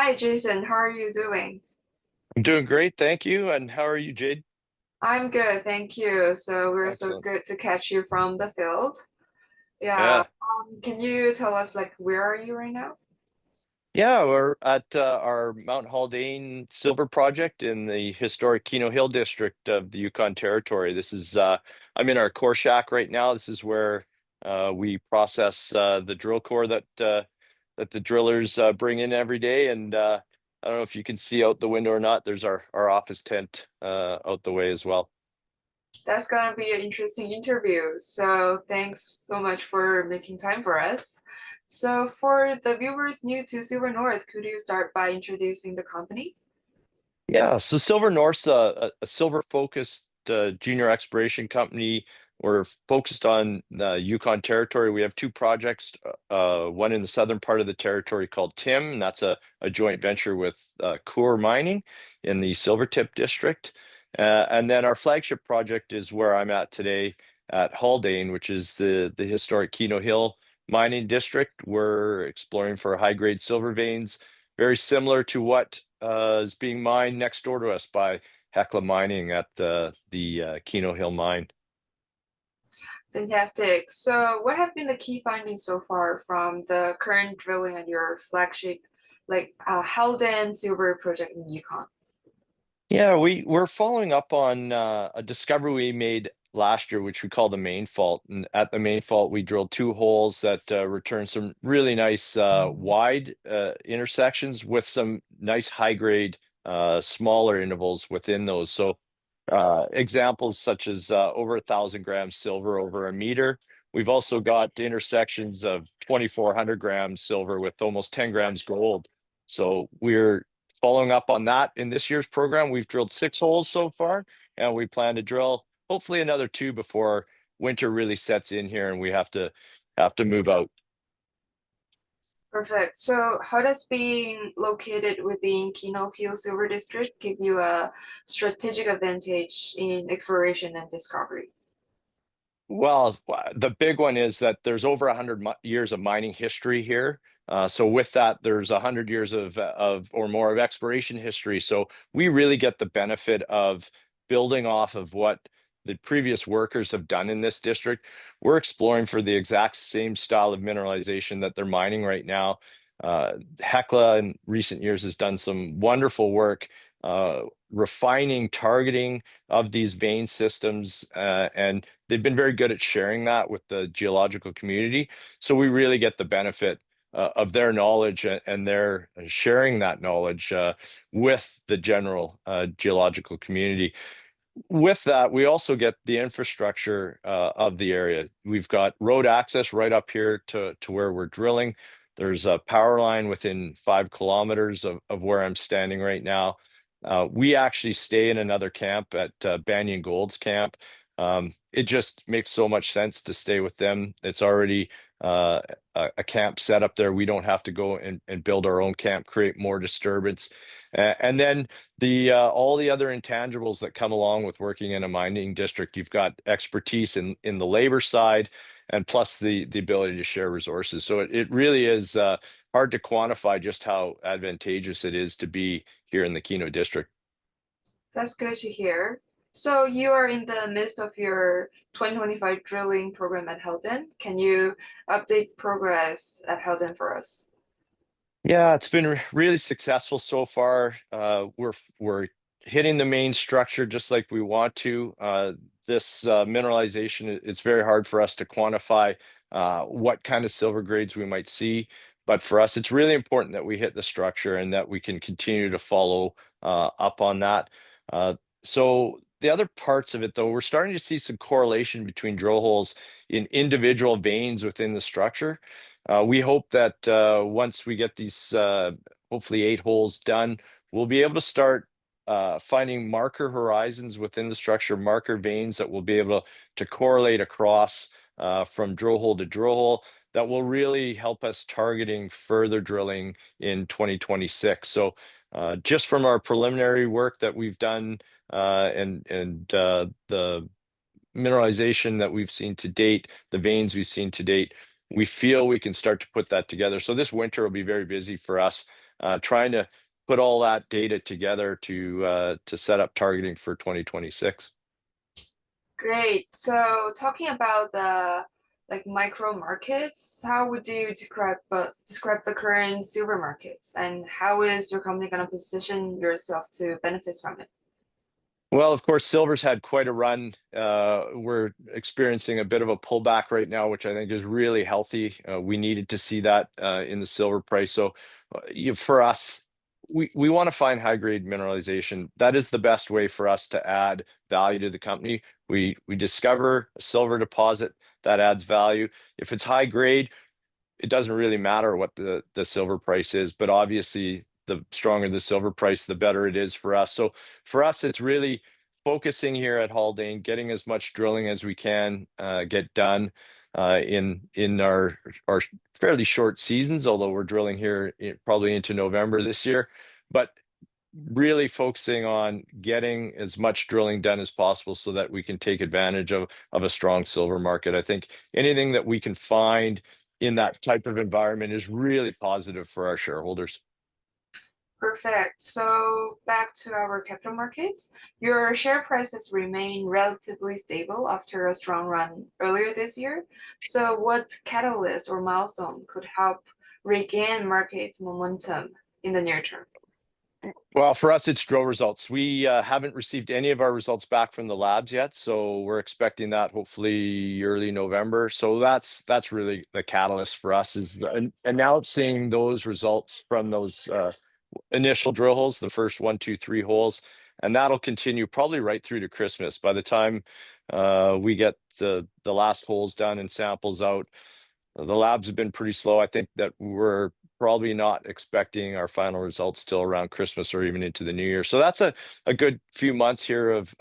Hi, Jason. How are you doing? I'm doing great, thank you. And how are you, Jade? I'm good, thank you. So we're so Excellent. good to catch you from the field. Yeah. Yeah. Can you tell us like where are you right now? Yeah, we're at our Mount Haldane Silver Project in the historic Keno Hill District of the Yukon Territory. I'm in our core shack right now. This is where we process the drill core that the drillers bring in every day. And I don't know if you can see out the window or not. There's our office tent out the way as well. That's gonna be an interesting interview. So thanks so much for making time for us. So for the viewers new to Silver North, could you start by introducing the company? Yeah, so Silver North's a silver-focused junior exploration company. We're focused on the Yukon Territory. We have two projects, one in the southern part of the territory called Tim, and that's a joint venture with Coeur Mining in the Silvertip district. And then our flagship project is where I'm at today at Haldane, which is the historic Keno Hill mining district. We're exploring for high-grade silver veins, very similar to what is being mined next door to us by Hecla Mining at the Keno Hill mine. Fantastic. So what have been the key findings so far from the current drilling on your flagship, like Haldane Silver Project in Yukon? Yeah, we're following up on a discovery we made last year, which we call the main fault. And at the main fault, we drilled two holes that returned some really nice wide intersections with some nice high grade smaller intervals within those. So examples such as over 1,000 grams silver over a meter. We've also got intersections of 2,400 grams silver with almost 10 grams gold. So we're following up on that in this year's program. We've drilled 6 holes so far, and we plan to drill hopefully another two before winter really sets in here and we have to move out. Perfect. So how does being located within Keno Hill Silver District give you a strategic advantage in exploration and discovery? Well, the big one is that there's over 100 years of mining history here. So with that, there's 100 years of or more of exploration history. So we really get the benefit of building off of what the previous workers have done in this district. We're exploring for the exact same style of mineralization that they're mining right now. Hecla in recent years has done some wonderful work refining targeting of these vein systems, and they've been very good at sharing that with the geological community. So we really get the benefit of their knowledge and their sharing that knowledge with the general geological community. With that, we also get the infrastructure of the area. We've got road access right up here to where we're drilling. There's a power line within 5 kilometers of where I'm standing right now. We actually stay in another camp at Banyan Gold's camp. It just makes so much sense to stay with them. It's already a camp set up there. We don't have to go and build our own camp, create more disturbance. And then the all the other intangibles that come along with working in a mining district. You've got expertise in the labor side, and plus the ability to share resources. So it really is hard to quantify just how advantageous it is to be here in the Keno district. That's good to hear. So you are in the midst of your 2025 drilling program at Haldane. Can you update progress at Haldane for us? Yeah, it's been really successful so far. We're hitting the main structure just like we want to. This mineralization, it's very hard for us to quantify what kind of silver grades we might see. But for us, it's really important that we hit the structure and that we can continue to follow up on that. So the other parts of it, though, we're starting to see some correlation between drill holes in individual veins within the structure. We hope that once we get these hopefully 8 holes done, we'll be able to start finding marker horizons within the structure, marker veins that will be able to correlate across from drill hole to drill hole. That will really help us targeting further drilling in 2026. So just from our preliminary work that we've done and the mineralization that we've seen to date, the veins we've seen to date, we feel we can start to put that together. So this winter will be very busy for us trying to put all that data together to set up targeting for 2026. Great. So talking about the micro markets, how would you describe the current silver markets, and how is your company going to position yourself to benefit from it? Well, of course, silver's had quite a run. We're experiencing a bit of a pullback right now, which I think is really healthy. We needed to see that in the silver price. So for us, we want to find high grade mineralization. That is the best way for us to add value to the company. We discover a silver deposit that adds value. If it's high grade, it doesn't really matter what the silver price is, but obviously the stronger the silver price, the better it is for us. So for us, it's really focusing here at Haldane, getting as much drilling as we can get done in our fairly short seasons, although we're drilling here probably into November this year, but really focusing on getting as much drilling done as possible so that we can take advantage of a strong silver market. I think anything that we can find in that type of environment is really positive for our shareholders. Perfect. So back to our capital markets, your share prices remain relatively stable after a strong run earlier this year. So what catalyst or milestone could help regain market momentum in the near term? Well, for us, it's drill results. We haven't received any of our results back from the labs yet, so we're expecting that hopefully early November. So that's really the catalyst for us, is announcing those results from those initial drill holes, the first 1, 2, 3 holes, and that'll continue probably right through to Christmas. By the time we get the last holes done and samples out, the labs have been pretty slow. I think that we're probably not expecting our final results till around Christmas or even into the new year. So that's a good few months here of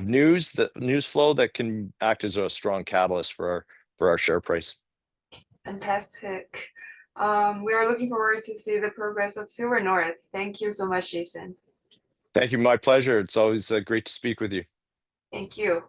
news flow that can act as a strong catalyst for our share price. Fantastic. We are looking forward to see the progress of Silver North. Thank you so much, Jason. Thank you. My pleasure. It's always great to speak with you. Thank you.